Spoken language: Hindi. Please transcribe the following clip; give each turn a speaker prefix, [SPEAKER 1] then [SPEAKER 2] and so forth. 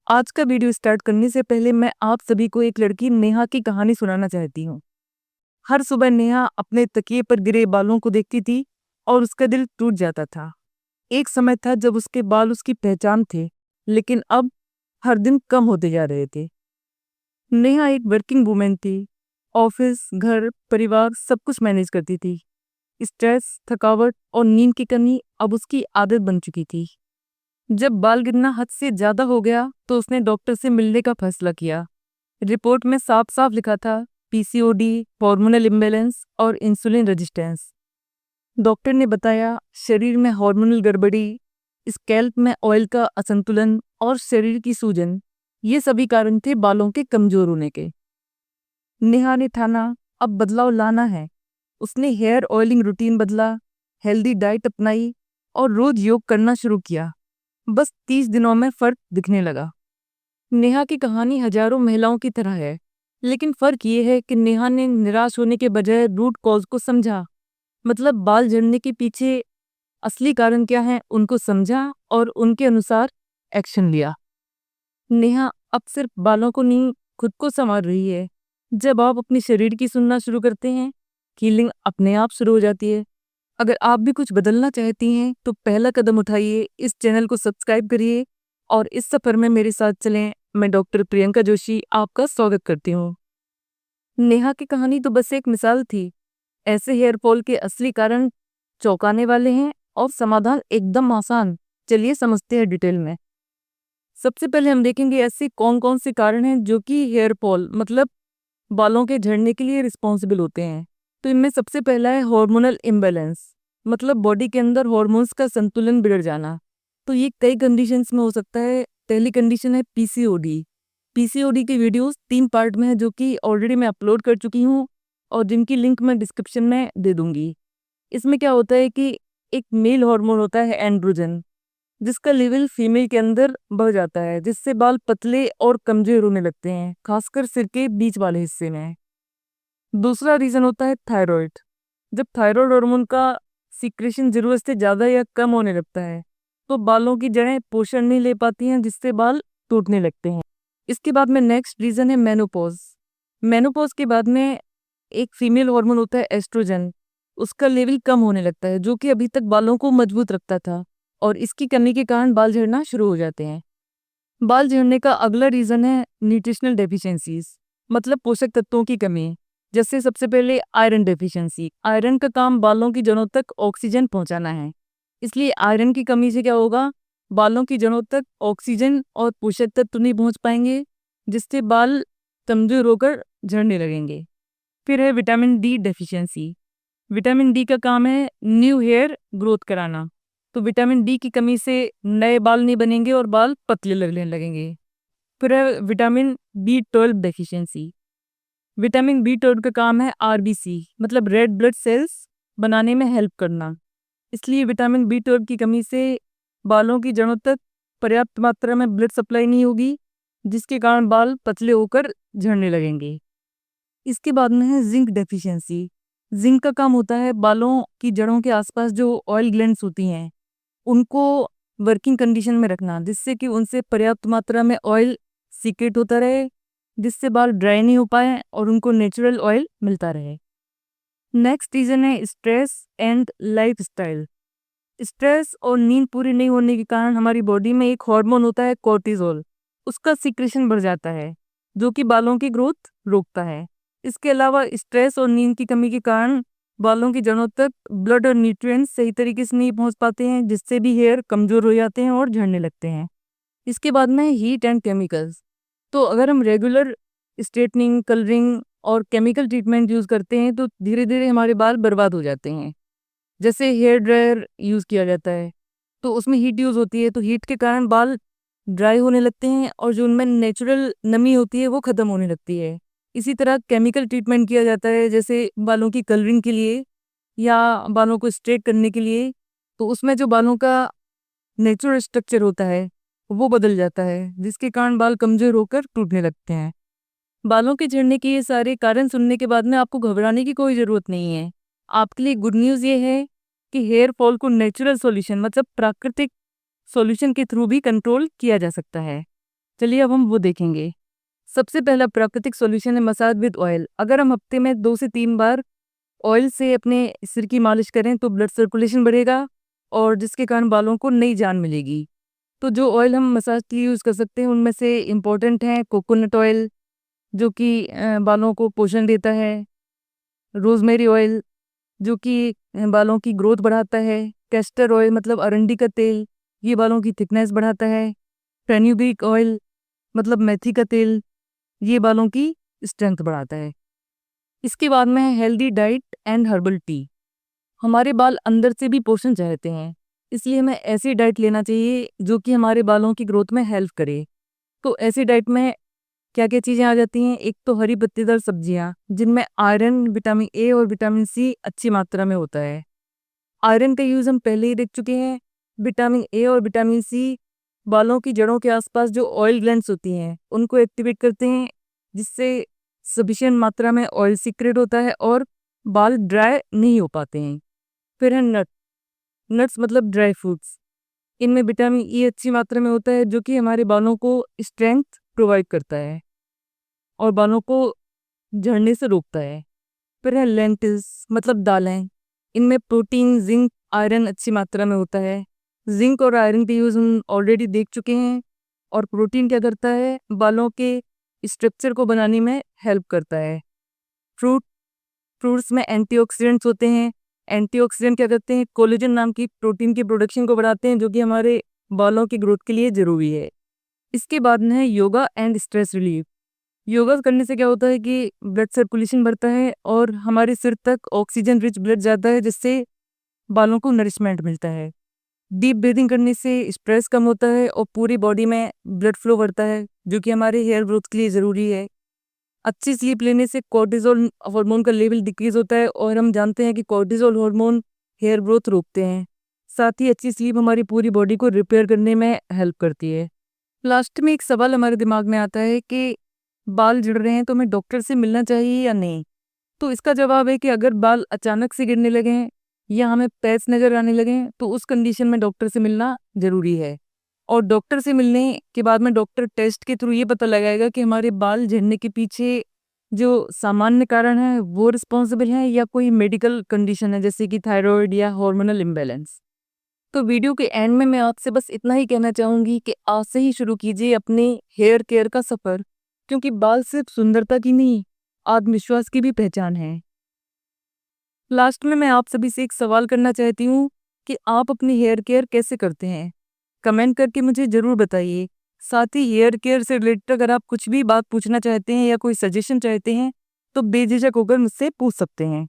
[SPEAKER 1] आज का वीडियो स्टार्ट करने से पहले मैं आप सभी को एक लड़की नेहा की कहानी सुनाना चाहती हूँ। हर सुबह नेहा अपने तकिए पर गिरे बालों को देखती थी और उसका दिल टूट जाता था। एक समय था जब उसके बाल उसकी पहचान थे, लेकिन अब हर दिन कम होते जा रहे थे। नेहा एक वर्किंग वुमेन थी। ऑफिस, घर, परिवार सब कुछ मैनेज करती थी। स्ट्रेस, थकावट और नींद की कमी अब उसकी आदत बन चुकी थी। जब बाल गिरना हद से ज्यादा हो गया तो उसने डॉक्टर से मिलने का फैसला किया। रिपोर्ट में साफ साफ लिखा था पीसीओडी, हार्मोनल इम्बैलेंस और इंसुलिन रेजिस्टेंस। डॉक्टर ने बताया शरीर में हार्मोनल गड़बड़ी, स्कैल्प में ऑयल का असंतुलन और शरीर की सूजन, ये सभी कारण थे बालों के कमजोर होने के। नेहा ने ठाना अब बदलाव लाना है। उसने हेयर ऑयलिंग रूटीन बदला, हेल्दी डाइट अपनाई और रोज योग करना शुरू किया। बस 30 दिनों में फर्क दिखने लगा। नेहा की कहानी हजारों महिलाओं की तरह है, लेकिन फर्क ये है कि नेहा ने निराश होने के बजाय रूट कॉज को समझा। मतलब बाल झड़ने के पीछे असली कारण क्या है उनको समझा और उनके अनुसार एक्शन लिया। नेहा अब सिर्फ बालों को नहीं, खुद को संवार रही है। जब आप अपने शरीर की सुनना शुरू करते हैं, हीलिंग अपने आप शुरू हो जाती है। अगर आप भी कुछ बदलना चाहती हैं तो पहला कदम उठाइए, इस चैनल को सब्सक्राइब करिए और इस सफर में मेरे साथ चलें। मैं डॉक्टर प्रियंका जोशी आपका स्वागत करती हूँ। नेहा की कहानी तो बस एक मिसाल थी। ऐसे हेयर फॉल के असली कारण चौंकाने वाले हैं और समाधान एकदम आसान। चलिए समझते हैं डिटेल में। सबसे पहले हम देखेंगे ऐसे कौन कौन से कारण हैं जो कि हेयर फॉल मतलब बालों के झड़ने के लिए रिस्पॉन्सिबल होते हैं। तो इनमें सबसे पहला है हार्मोनल इम्बैलेंस, मतलब बॉडी के अंदर हार्मोन्स का संतुलन बिगड़ जाना। तो ये कई कंडीशंस में हो सकता है। पहली कंडीशन है पीसीओडी। पीसीओडी की वीडियोस 3 पार्ट में है जो कि ऑलरेडी मैं अपलोड कर चुकी हूँ और जिनकी लिंक मैं डिस्क्रिप्शन में दे दूंगी। इसमें क्या होता है कि एक मेल हार्मोन होता है एंड्रोजन, जिसका लेवल फीमेल के अंदर बढ़ जाता है, जिससे बाल पतले और कमजोर होने लगते हैं, खासकर सिर के बीच वाले हिस्से में। दूसरा रीजन होता है थायराइड। जब थायराइड हार्मोन का सीक्रेशन जरूरत से ज़्यादा या कम होने लगता है तो बालों की जड़ें पोषण नहीं ले पाती हैं, जिससे बाल टूटने लगते हैं। इसके बाद में नेक्स्ट रीजन है मेनोपॉज। मेनोपॉज के बाद में एक फीमेल हार्मोन होता है एस्ट्रोजन, उसका लेवल कम होने लगता है, जो कि अभी तक बालों को मजबूत रखता था, और इसकी कमी के कारण बाल झड़ना शुरू हो जाते हैं। बाल झड़ने का अगला रीजन है न्यूट्रिशनल डेफिशिएंसीज, मतलब पोषक तत्वों की कमी। जैसे सबसे पहले आयरन डेफिशिएंसी। आयरन का काम बालों की जड़ों तक ऑक्सीजन पहुंचाना है, इसलिए आयरन की कमी से क्या होगा, बालों की जड़ों तक ऑक्सीजन और पोषक तत्व नहीं पहुंच पाएंगे, जिससे बाल कमजोर होकर झड़ने लगेंगे। फिर है vitamin D deficiency. Vitamin D का काम है न्यू हेयर ग्रोथ कराना। तो विटामिन डी की कमी से नए बाल नहीं बनेंगे और बाल पतले लगने लगेंगे। फिर है vitamin B 12 deficiency. Vitamin B 12 का काम है आरबीसी, मतलब रेड ब्लड सेल्स बनाने में हेल्प करना। इसलिए विटामिन बी 12 की कमी से बालों की जड़ों तक पर्याप्त मात्रा में ब्लड सप्लाई नहीं होगी, जिसके कारण बाल पतले होकर झड़ने लगेंगे। इसके बाद में है जिंक डेफिशिएंसी। जिंक का काम होता है बालों की जड़ों के आसपास जो ऑयल ग्लैंड्स होती हैं उनको वर्किंग कंडीशन में रखना, जिससे कि उनसे पर्याप्त मात्रा में ऑयल सीक्रेट होता रहे, जिससे बाल ड्राई नहीं हो पाए और उनको नेचुरल ऑयल मिलता रहे। नेक्स्ट रीजन है स्ट्रेस एंड लाइफस्टाइल। स्ट्रेस और नींद पूरी नहीं होने के कारण हमारी बॉडी में एक हार्मोन होता है कोर्टिसोल, उसका सीक्रेशन बढ़ जाता है, जो कि बालों की ग्रोथ रोकता है। इसके अलावा स्ट्रेस और नींद की कमी के कारण बालों की जड़ों तक ब्लड और न्यूट्रिएंट्स सही तरीके से नहीं पहुंच पाते हैं, जिससे भी हेयर कमजोर हो जाते हैं और झड़ने लगते हैं। इसके बाद में हीट एंड केमिकल्स। तो अगर हम रेगुलर स्ट्रेटनिंग, कलरिंग और केमिकल ट्रीटमेंट यूज़ करते हैं तो धीरे धीरे हमारे बाल बर्बाद हो जाते हैं। जैसे हेयर ड्रायर यूज़ किया जाता है तो उसमें हीट यूज़ होती है, तो हीट के कारण बाल ड्राई होने लगते हैं और जो उनमें नेचुरल नमी होती है वो ख़त्म होने लगती है। इसी तरह केमिकल ट्रीटमेंट किया जाता है, जैसे बालों की कलरिंग के लिए या बालों को स्ट्रेट करने के लिए, तो उसमें जो बालों का नेचुरल स्ट्रक्चर होता है वो बदल जाता है, जिसके कारण बाल कमज़ोर होकर टूटने लगते हैं। बालों के झड़ने के ये सारे कारण सुनने के बाद में आपको घबराने की कोई ज़रूरत नहीं है। आपके लिए गुड न्यूज़ ये है कि हेयर फॉल को नेचुरल सॉल्यूशन मतलब प्राकृतिक सॉल्यूशन के थ्रू भी कंट्रोल किया जा सकता है। चलिए अब हम वो देखेंगे। सबसे पहला प्राकृतिक सॉल्यूशन है मसाज विद ऑयल। अगर हम हफ्ते में 2 से 3 बार ऑयल से अपने सिर की मालिश करें तो ब्लड सर्कुलेशन बढ़ेगा और जिसके कारण बालों को नई जान मिलेगी। तो जो ऑयल हम मसाज के लिए यूज़ कर सकते हैं उनमें से इम्पोर्टेंट हैं कोकोनट ऑयल, जो कि बालों को पोषण देता है, रोज़मेरी ऑयल जो कि बालों की ग्रोथ बढ़ाता है, कैस्टर ऑयल मतलब अरंडी का तेल, ये बालों की थिकनेस बढ़ाता है, फेनुग्रीक ऑयल मतलब मेथी का तेल, ये बालों की स्ट्रेंथ बढ़ाता है। इसके बाद में है healthy diet and herbal tea. हमारे बाल अंदर से भी पोषण चाहते हैं, इसलिए हमें ऐसी डाइट लेना चाहिए जो कि हमारे बालों की ग्रोथ में हेल्प करे। तो ऐसी डाइट में क्या क्या चीज़ें आ जाती हैं? एक तो हरी पत्तेदार सब्जियां जिनमें आयरन, विटामिन ए और विटामिन सी अच्छी मात्रा में होता है। आयरन का यूज़ हम पहले ही देख चुके हैं। विटामिन ए और विटामिन सी बालों की जड़ों के आसपास जो ऑयल ग्लैंड्स होती हैं उनको एक्टिवेट करते हैं, जिससे सफिशिएंट मात्रा में ऑयल सीक्रेट होता है और बाल ड्राई नहीं हो पाते हैं। फिर है नट्स मतलब ड्राई फ्रूट्स। इनमें विटामिन ई अच्छी मात्रा में होता है जो कि हमारे बालों को स्ट्रेंथ प्रोवाइड करता है और बालों को झड़ने से रोकता है। फिर है लेंटिल्स मतलब दालें। इनमें प्रोटीन, जिंक, आयरन अच्छी मात्रा में होता है। जिंक और आयरन का यूज़ हम ऑलरेडी देख चुके हैं। और प्रोटीन क्या करता है? बालों के स्ट्रक्चर को बनाने में हेल्प करता है। फ्रूट्स में एंटीऑक्सीडेंट्स होते हैं। एंटीऑक्सीडेंट क्या करते हैं? कोलेजन नाम की प्रोटीन की प्रोडक्शन को बढ़ाते हैं जो कि हमारे बालों की ग्रोथ के लिए ज़रूरी है। इसके बाद में है yoga and stress relief. Yoga करने से क्या होता है कि ब्लड सर्कुलेशन बढ़ता है और हमारे सिर तक ऑक्सीजन रिच ब्लड जाता है, जिससे बालों को नरिशमेंट मिलता है। डीप ब्रीदिंग करने से स्ट्रेस कम होता है और पूरी बॉडी में ब्लड फ्लो बढ़ता है जो कि हमारे हेयर ग्रोथ के लिए ज़रूरी है। अच्छी स्लीप लेने से कॉर्टिसोल हार्मोन का लेवल डिक्रीज होता है और हम जानते हैं कि कॉर्टिसोल हार्मोन हेयर ग्रोथ रोकते हैं। साथ ही अच्छी स्लीप हमारी पूरी बॉडी को रिपेयर करने में हेल्प करती है। लास्ट में एक सवाल हमारे दिमाग में आता है कि बाल झड़ रहे हैं तो हमें डॉक्टर से मिलना चाहिए या नहीं? तो इसका जवाब है कि अगर बाल अचानक से गिरने लगें या हमें पैच नज़र आने लगें तो उस कंडीशन में डॉक्टर से मिलना ज़रूरी है। और डॉक्टर से मिलने के बाद में डॉक्टर टेस्ट के थ्रू ये पता लगाएगा कि हमारे बाल झड़ने के पीछे जो सामान्य कारण है वो रिस्पॉन्सिबल है या कोई मेडिकल कंडीशन है जैसे कि थायराइड या हार्मोनल इम्बैलेंस। तो वीडियो के एंड में मैं आपसे बस इतना ही कहना चाहूँगी कि आज से ही शुरू कीजिए अपने हेयर केयर का सफ़र, क्योंकि बाल सिर्फ सुंदरता की नहीं, आत्मविश्वास की भी पहचान है। लास्ट में मैं आप सभी से एक सवाल करना चाहती हूँ कि आप अपनी हेयर केयर कैसे करते हैं? कमेंट करके मुझे ज़रूर बताइए। साथ ही हेयर केयर से रिलेटेड अगर आप कुछ भी बात पूछना चाहते हैं या कोई सजेशन चाहते हैं तो बेझिझक होकर मुझसे पूछ सकते हैं।